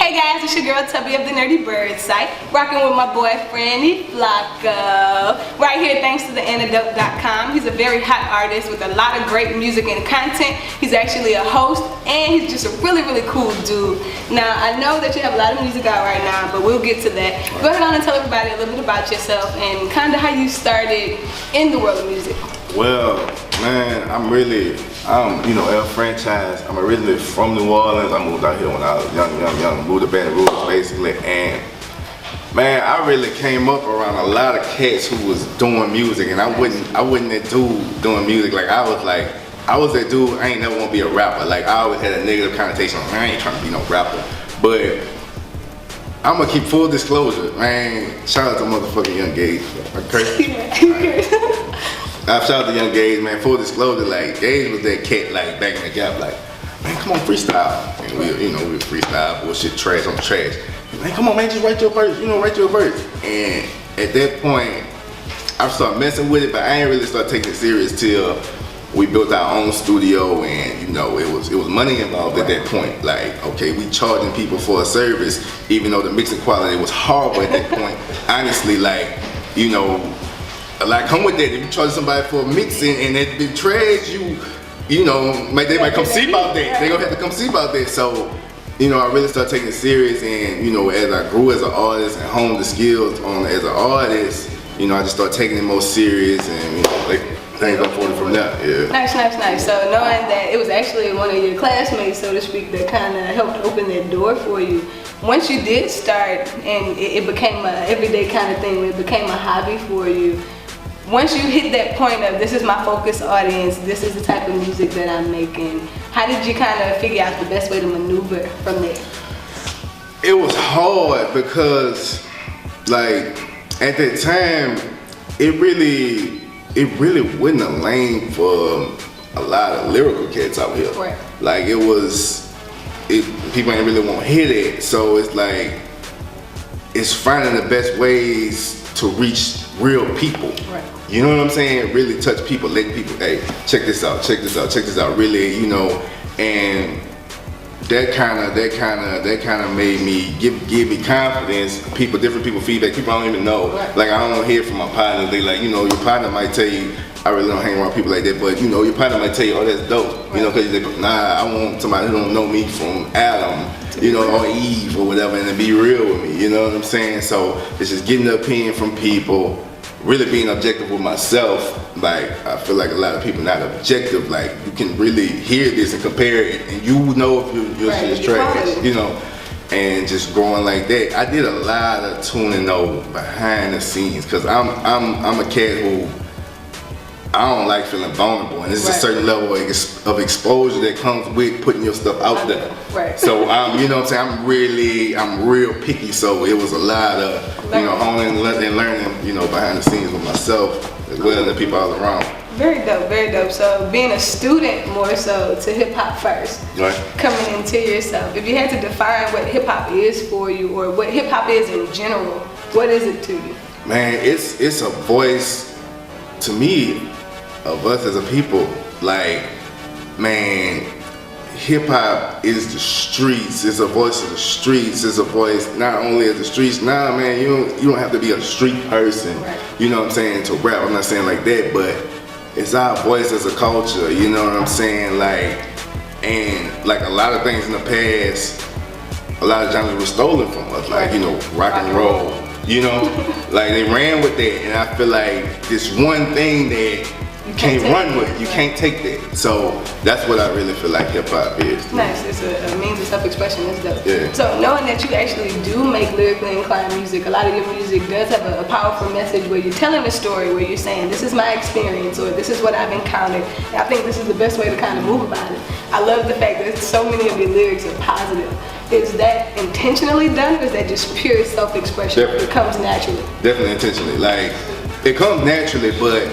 Hey guys, it's your girl Tubbi of the Nerdy Bird site, rocking with my boy Franny Flocko. Right here thanks to theantidote.com. He's a very hot artist with a lot of great music and content. He's actually a host and he's just a really cool dude. Now I know that you have a lot of music out right now, but we'll get to that. Go ahead on and tell everybody a little bit about yourself and kind of how you started in the world of music. Well, man, I'm L franchise. I'm originally from New Orleans. I moved out here when I was young, moved to Baton Rouge basically, and man, I really came up around a lot of cats who was doing music, and I wasn't that dude doing music. Like I was that dude, I ain't never want to be a rapper. Like I always had a negative connotation. I ain't trying to be no rapper, but I'm gonna keep full disclosure, man. Shout out to motherfucking Young Gage. Okay. I shout out to Young Gage, man. Full disclosure, like Gage was that cat, like back in the gap, like, man, come on, freestyle. And we freestyle, bullshit, trash on trash. Man, come on, man, just write your verse, write your verse. And at that point, I started messing with it, but I ain't really started taking it serious till we built our own studio, and it was money involved at that point. Like, okay, we charging people for a service, even though the mixing quality was horrible at that point. Honestly, like, like come with that. If you charge somebody for mixing and it been trash, they might come see about that. They gonna have to come see about that. So, I really started taking it serious, and as I grew as an artist and honed the skills on as an artist, I just started taking it more serious, and things unfolded from there. Yeah. Nice. So knowing that it was actually one of your classmates, so to speak, that kind of helped open that door for you. Once you did start and it became a everyday kind of thing, it became a hobby for you. Once you hit that point of this is my focus audience, this is the type of music that I'm making, how did you kind of figure out the best way to maneuver from there? It was hard because, like, at that time, it really wasn't a lane for a lot of lyrical cats out here. Right. Like people ain't really want to hear that. So it's like, it's finding the best ways to reach real people. Right. You know what I'm saying? Really touch people, let people, hey, check this out, really, and that kind of made me give me confidence. Different people feedback. People I don't even know. Right. Like I don't hear from my partner. They like, your partner might tell you, I really don't hang around people like that, but your partner might tell you, oh, that's dope. Right. Because they go, nah, I want somebody who don't know me from Adam, or Eve or whatever, and to be real with me. You know what I'm saying? So it's just getting the opinion from people. Really being objective with myself. Like I feel like a lot of people not objective. Like you can really hear this and compare it, and if your shit is trash, and just growing like that. I did a lot of tuning though behind the scenes, because I'm a cat who I don't like feeling vulnerable, and there's a certain level of exposure that comes with putting your stuff out there. Right. So I'm real picky. So it was a lot of honing and learning, behind the scenes with myself as well as the people all around. Very dope. So being a student more so to hip hop first, right. Coming into yourself. If you had to define what hip hop is for you, or what hip hop is in general, what is it to you? Man, it's a voice to me of us as a people. Like, man, hip hop is the streets. It's a voice of the streets. It's a voice not only of the streets. Nah, man, you don't have to be a street person. Right. You know what I'm saying, to rap. I'm not saying like that, but it's our voice as a culture. You know what I'm saying, and a lot of things in the past, a lot of genres were stolen from us. Like rock and roll. Like they ran with that, and I feel like this one thing that you can't run with. You can't take that. So that's what I really feel like hip hop is. Nice. It's a means of self-expression. It's dope. Yeah. So knowing that you actually do make lyrically inclined music, a lot of your music does have a powerful message where you're telling a story, where you're saying this is my experience, or this is what I've encountered. And I think this is the best way to kind of move about it. I love the fact that so many of your lyrics are positive. Is that intentionally done, or is that just pure self-expression? It comes naturally. Definitely intentionally. Like, it comes naturally, but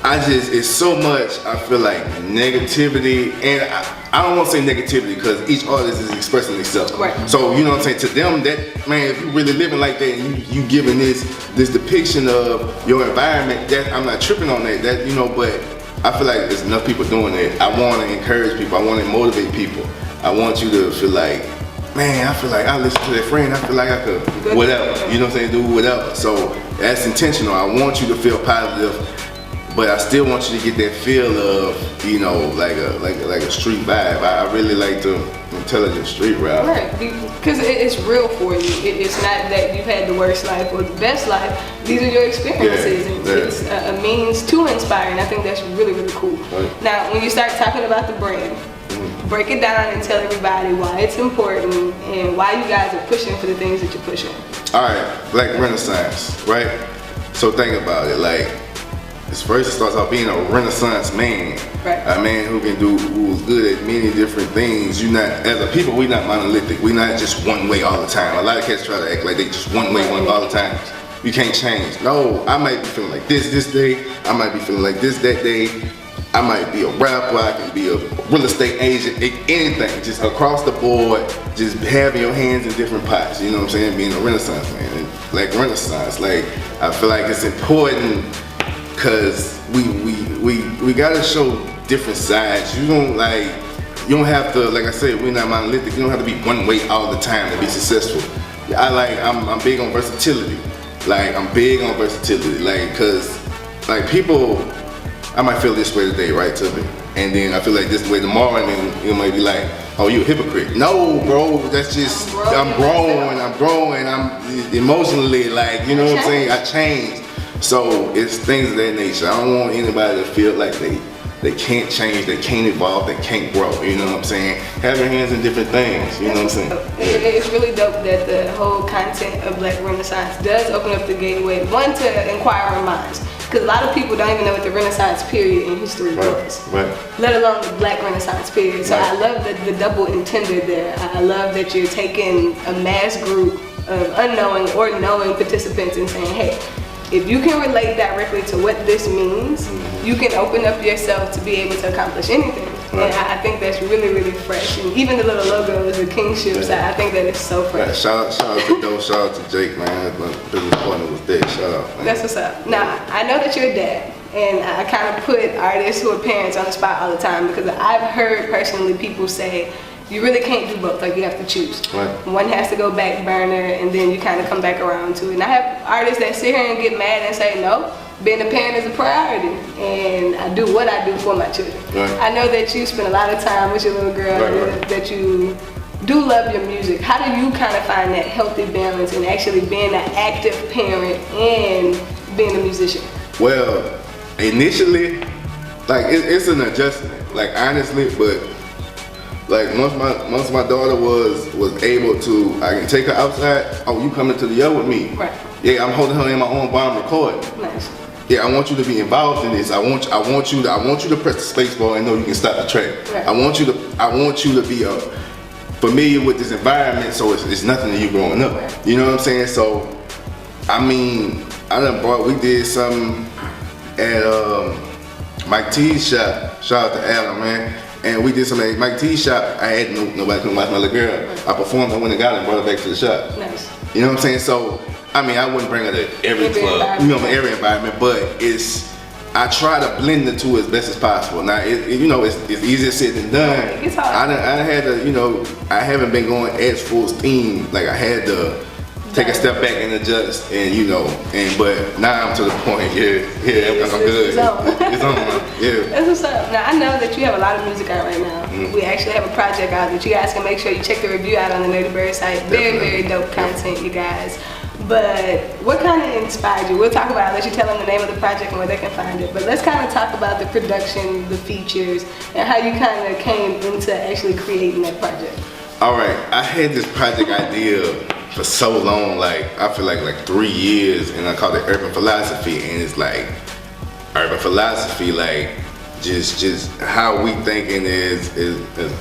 it's so much, I feel like, negativity, and I don't want to say negativity because each artist is expressing themselves. Right. So, you know what I'm saying, to them, that, man, if you really living like that and you giving this depiction of your environment, that I'm not tripping on that, but I feel like there's enough people doing it. I want to encourage people, I want to motivate people. I want you to feel like, man, I feel like I listen to that friend, I feel like I could whatever, you know what I'm saying, do whatever. So that's intentional. I want you to feel positive, but I still want you to get that feel of, you know, like a street vibe. I really like the intelligent street rap. Right, because it's real for you. It's not that you've had the worst life or the best life. These are your experiences, and it's a means to inspire, and I think that's really, really cool. Right. Now, when you start talking about the brand, break it down and tell everybody why it's important and why you guys are pushing for the things that you're pushing. All right, Black Renaissance, right? So think about it, like, first it starts out being a Renaissance man, right. A man who's good at many different things. You not, as a people, we not monolithic. We not just one way all the time. A lot of cats try to act like they just one way all the time. You can't change. No, I might be feeling like this day. I might be feeling like this that day. I might be a rapper, I can be a real estate agent, anything, just across the board, just having your hands in different pots, you know what I'm saying, being a Renaissance man, and like Renaissance, like, I feel like it's important, cause we gotta show different sides. You don't have to, like I said, we're not monolithic, you don't have to be one way all the time to be successful. I'm big on versatility, cause like people, I might feel this way today, right, Tubbi? And then I feel like this way tomorrow, and then you might be like, oh, you a hypocrite. No, bro, that's just, I'm growing, I'm emotionally, like, you know what I'm saying? I changed. So it's things of that nature. I don't want anybody to feel like they can't change, they can't evolve, they can't grow, you know what I'm saying? Have your hands in different things, you know what I'm saying? It's really dope that the whole content of Black Renaissance does open up the gateway, one, to inquiring minds. Because a lot of people don't even know what the Renaissance period in history was, let alone the Black Renaissance period. So I love the double intender there. I love that you're taking a mass group of unknowing or knowing participants and saying, hey, if you can relate directly to what this means, you can open up yourself to be able to accomplish anything. And I think that's really, really fresh. And even the little logos, the kingships, I think that is so fresh. Shout out to Doe, shout out to Jake, man. My business partner was there. Shout out, man. That's what's up. Now, I know that you're a dad, and I kind of put artists who are parents on the spot all the time, because I've heard personally people say, you really can't do both, like you have to choose. Right. One has to go back burner, and then you kind of come back around to it. And I have artists that sit here and get mad and say, no, being a parent is a priority, and I do what I do for my children. Right. I know that you spend a lot of time with your little girl, that you do love your music. How do you kind of find that healthy balance in actually being an active parent and being a musician? Well, initially, like it's an adjustment, like honestly, but like once my daughter was able to, I can take her outside. Oh, you coming to the yard with me? Right. Yeah, I'm holding her in my own bar, I'm recording. Nice. Yeah, I want you to be involved in this. I want you to press the space bar and know you can stop the track. Right. I want you to be familiar with this environment, so it's nothing to you growing up. Right. You know what I'm saying? So, I mean, we did something at Mike T's shop. Shout out to Adam, man. And we did something at Mike T's shop. I had nobody couldn't watch my little girl. I performed, I went and got her and brought her back to the shop. Nice. You know what I'm saying? So, I mean, I wouldn't bring her to every club, you know, every environment, but I try to blend the two as best as possible. Now, it's easier said than done. It's hard. I had to, I haven't been going as full steam. Like, I had to take a step back and adjust, and but now I'm to the point, I'm good. It's on, yeah. That's what's up. Now, I know that you have a lot of music out right now. We actually have a project out that you guys can make sure you check the review out on the Nerdy Bird site. Very, very dope content, you guys. But what kind of inspired you? We'll talk about it. I'll let you tell them the name of the project and where they can find it. But let's kind of talk about the production, the features, and how you kind of came into actually creating that project. All right, I had this project idea for so long, like I feel like 3 years, and I called it Urban Philosophy, and it's like urban philosophy, like just how we thinking as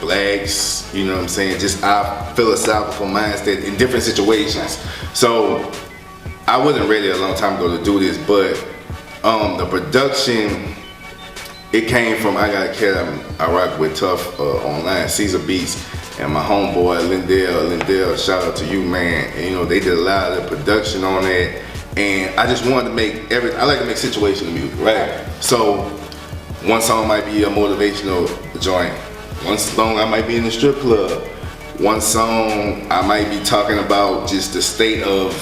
blacks, you know what I'm saying? Just our philosophical mindset in different situations. So I wasn't ready a long time ago to do this, but the production, it came from, I got a cat I rock with tough online, Caesar Beats, and my homeboy Lindell, shout out to you, man. And they did a lot of the production on that, and I just wanted to make I like to make situational music, right? So one song might be a motivational joint, One song I might be in the strip club. One song I might be talking about just the state of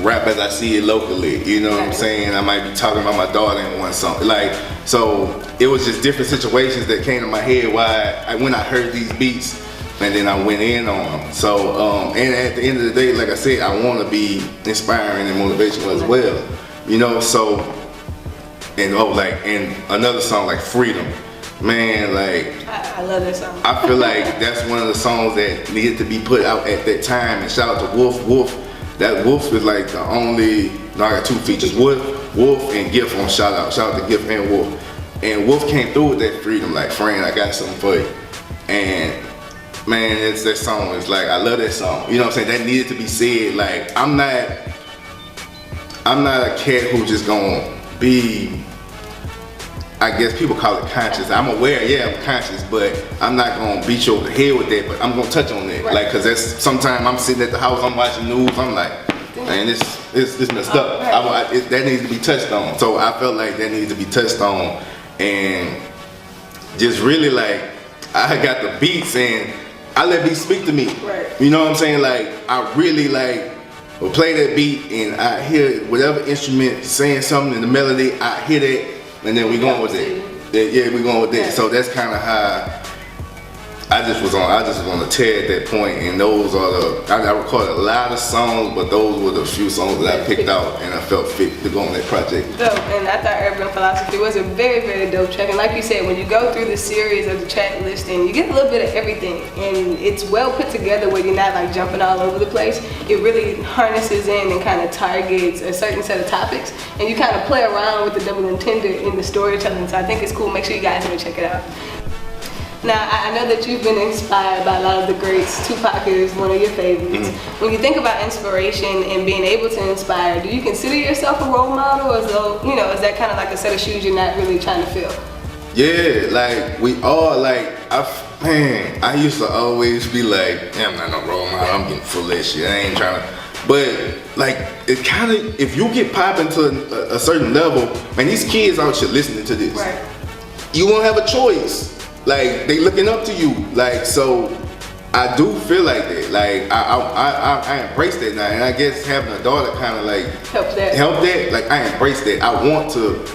rap as I see it locally. You know what I'm saying? I might be talking about my daughter in one song. Like, so it was just different situations that came to my head when I heard these beats, and then I went in on them. So, and at the end of the day, like I said, I want to be inspiring and motivational as well. You know, so, and and another song like Freedom. Man, like, I love that song. I feel like that's one of the songs that needed to be put out at that time. And shout out to Wolf. That Wolf is like the only, no, I got 2 features, Wolf and Gift on shout out to Gift and Wolf. And Wolf came through with that Freedom, like, friend, I got something for you. And man, that song is like, I love that song. You know what I'm saying? That needed to be said. Like, I'm not a cat who just gonna be, I guess people call it conscious. I'm aware, yeah, I'm conscious, but I'm not gonna beat you over the head with that, but I'm gonna touch on that. Right. Like, cause that's, sometimes I'm sitting at the house, I'm watching news, I'm like, man, this messed up. Right. That needs to be touched on. So I felt like that needs to be touched on, and just really like, I got the beats and I let beats speak to me. Right. You know what I'm saying? Like, I really like, will play that beat and I hear whatever instrument saying something in the melody, I hear that. And then we going with it. Yeah, we going with that. So that's kind of how I just was on the tear at that point. And those are I recorded a lot of songs, but those were the few songs that I picked out and I felt fit to go on that project. Dope, and I thought Urban Philosophy was a very, very dope track. And like you said, when you go through the series of the track listing, you get a little bit of everything. And it's well put together where you're not like jumping all over the place. It really harnesses in and kind of targets a certain set of topics. And you kind of play around with the double entendre in the storytelling. So I think it's cool. Make sure you guys go check it out. Now, I know that you've been inspired by a lot of the greats. Tupac is one of your favorites. When you think about inspiration and being able to inspire, do you consider yourself a role model, or is that kind of like a set of shoes you're not really trying to fill? Yeah, like we all like, I used to always be like, I'm not no role model, I'm getting full of that shit, I ain't trying to. But like, it kind of, if you get popping to a certain level, man, these kids out here listening to this. Right. You won't have a choice. Like, they looking up to you. Like, so I do feel like that. Like, I embrace that now. And I guess having a daughter kind of like help that. Like, I embrace that. I want to,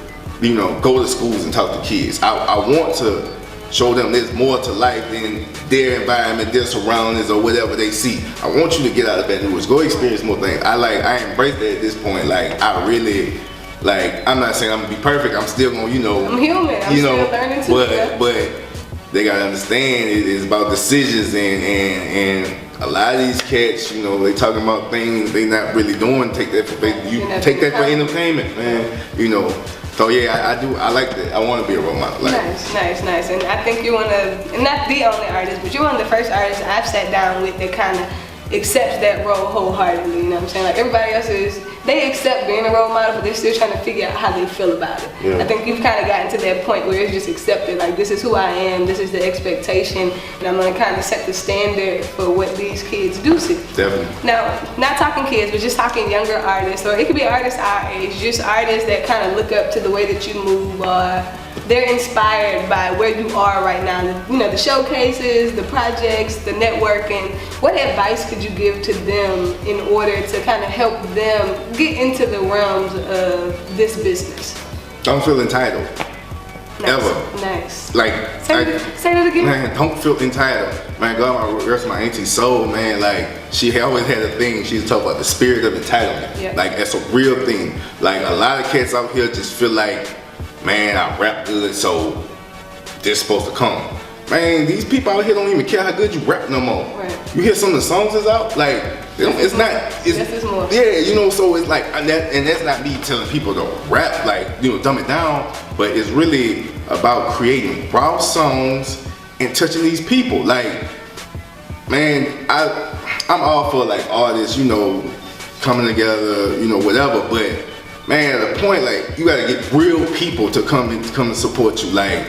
go to schools and talk to kids. I want to show them there's more to life than their environment, their surroundings, or whatever they see. I want you to get out of Baton Rouge, go experience more things. I embrace that at this point. Like, I really, like, I'm not saying I'm gonna be perfect. I'm still gonna, I'm human. I'm still learning too. But they gotta understand it's about decisions, and a lot of these cats, they talking about things they not really doing. Take that for entertainment, man. So yeah, I like that. I want to be a role model. Like, nice. And I think you're one of, not the only artist, but you're one of the first artists I've sat down with that kind of accepts that role wholeheartedly. You know what I'm saying? Like, everybody else they accept being a role model, but they're still trying to figure out how they feel about it. Yeah. I think you've kind of gotten to that point where it's just accepted, like, this is who I am, this is the expectation, and I'm gonna kind of set the standard for what these kids do see. Definitely. Now, not talking kids, but just talking younger artists, or it could be artists our age, just artists that kind of look up to the way that you move, or they're inspired by where you are right now. The showcases, the projects, the networking. What advice could you give to them in order to kind of help them get into the realms of this business? Don't feel entitled. Nice. Ever. Nice. Like, say that again. Man, don't feel entitled. Man, God, rest my auntie's soul, man. Like, she always had a thing. She was talking about the spirit of entitlement. Yep. Like, that's a real thing. Like, a lot of cats out here just feel like, man, I rap good, so this supposed to come. Man, these people out here don't even care how good you rap no more. Right. You hear some of the songs that's out, like, it's not. It's more. Yeah, so it's like, and that's not me telling people to rap, like, dumb it down, but it's really about creating raw songs and touching these people. Like, man, I'm all for like artists, coming together, whatever, but man, at a point, like, you gotta get real people to come and support you. Like,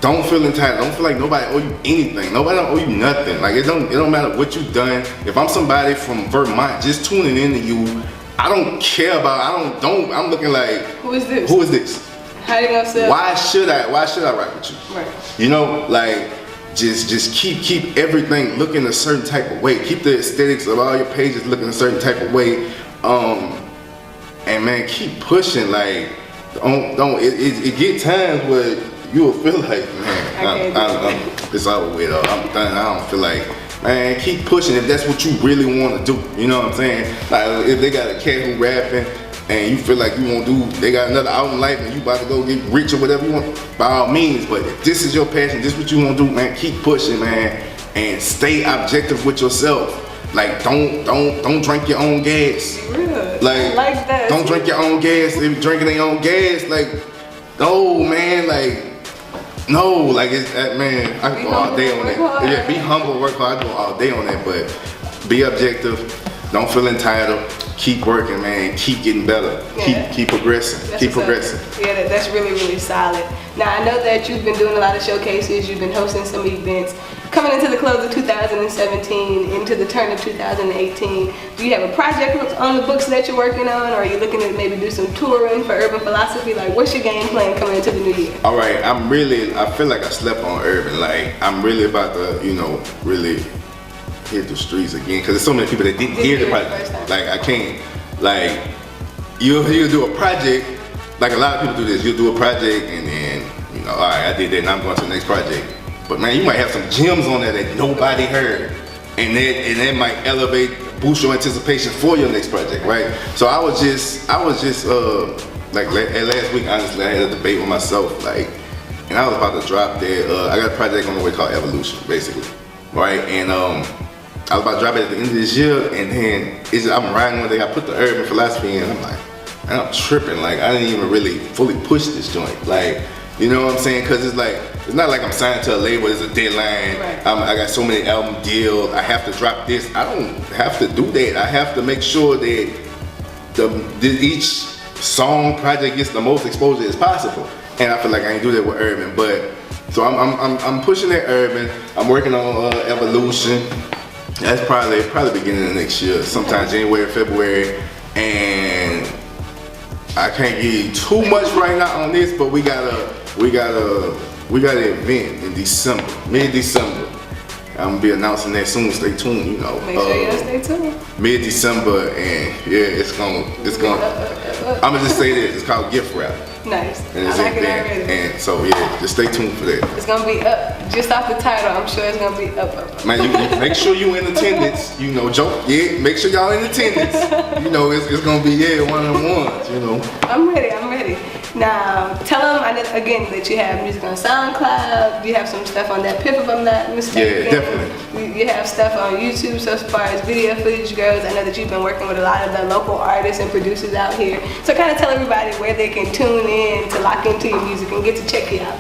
don't feel entitled. Don't feel like nobody owe you anything. Nobody don't owe you nothing. Like, it don't matter what you've done. If I'm somebody from Vermont just tuning into you, I don't care about. I'm looking like, who is this? Who is this? How you gonna sell? Why should I rock with you? Right. Like, just keep everything looking a certain type of way. Keep the aesthetics of all your pages looking a certain type of way. And man, keep pushing. Like, don't. It get times where you will feel like, man, it's over with. I'm done. I don't feel like. Man, keep pushing if that's what you really want to do. You know what I'm saying? Like, if they got a cat who rapping and you feel like you want to do, they got another out in life and you about to go get rich or whatever you want, by all means. But if this is your passion, this is what you want to do, man, keep pushing, man, and stay objective with yourself. Like, don't drink your own gas. Like that. Don't drink your own gas. If you're drinking their own gas, like, no, man, like. No, like it's that, man. I can go all day on that. Yeah, be humble, work hard. I go all day on that, but be objective. Don't feel entitled. Keep working, man. Keep getting better. Yeah. Keep progressing. Keep progressing. Yeah, that's really, really solid. Now I know that you've been doing a lot of showcases. You've been hosting some events. Coming into the close of 2017, into the turn of 2018, do you have a project on the books that you're working on, or are you looking to maybe do some touring for Urban Philosophy? Like, what's your game plan coming into the new year? All right, I feel like I slept on Urban. Like, I'm really about to, really hit the streets again, because there's so many people that didn't hear the project. Like, I can't, like, you'll do a project, like a lot of people do this, you'll do a project and then, all right, I did that, now I'm going to the next project. But man, you might have some gems on there that nobody heard, and that might elevate, boost your anticipation for your next project, right? So I was just like last week, honestly, I had a debate with myself, like, and I was about to drop that. I got a project on the way called Evolution, basically, right? And I was about to drop it at the end of this year, and then I'm riding one day, I put the Urban Philosophy in, and I'm like, man, I'm tripping, like I didn't even really fully push this joint, like. You know what I'm saying? Because it's not like I'm signed to a label, there's a deadline. Right. I got so many album deals, I have to drop this. I don't have to do that. I have to make sure that each song project gets the most exposure as possible. And I feel like I ain't do that with Urban. But so I'm pushing that Urban. I'm working on Evolution. That's probably beginning of next year, sometime January, February. And I can't give you too much right now on this, but we got an event in December, mid-December. I'm gonna be announcing that soon. Stay tuned, Make sure you stay tuned. Mid-December, and yeah, it's gonna. I'm gonna just say this. It's called Gift Wrap. Nice. And it's I like it already. And so yeah, just stay tuned for that. It's gonna be up. Just off the title, I'm sure it's gonna be up. Man, you make sure you in attendance. Joke. Yeah, make sure y'all in attendance. It's gonna be one of them ones. I'm ready. Now, tell them again that you have music on SoundCloud. You have some stuff on that Pip, if I'm not mistaken. Yeah, definitely. You have stuff on YouTube. So as far as video footage goes, I know that you've been working with a lot of the local artists and producers out here. So kind of tell everybody where they can tune in to lock into your music and get to check you out.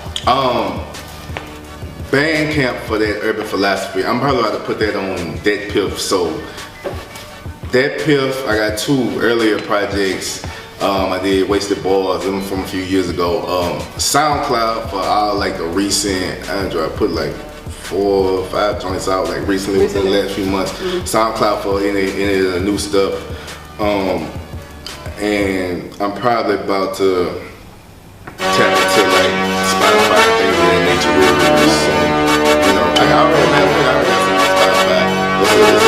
Bandcamp for that Urban Philosophy. I'm probably about to put that on that Piff. So that Piff, I got 2 earlier projects. I did Wasted Balls, them from a few years ago. SoundCloud for all like the recent Android. I put like 4 or 5 joints out like recently within the last few months. SoundCloud for any of the new stuff. And I'm probably about to tap into like Spotify and things of that nature really soon. I already got some Spotify.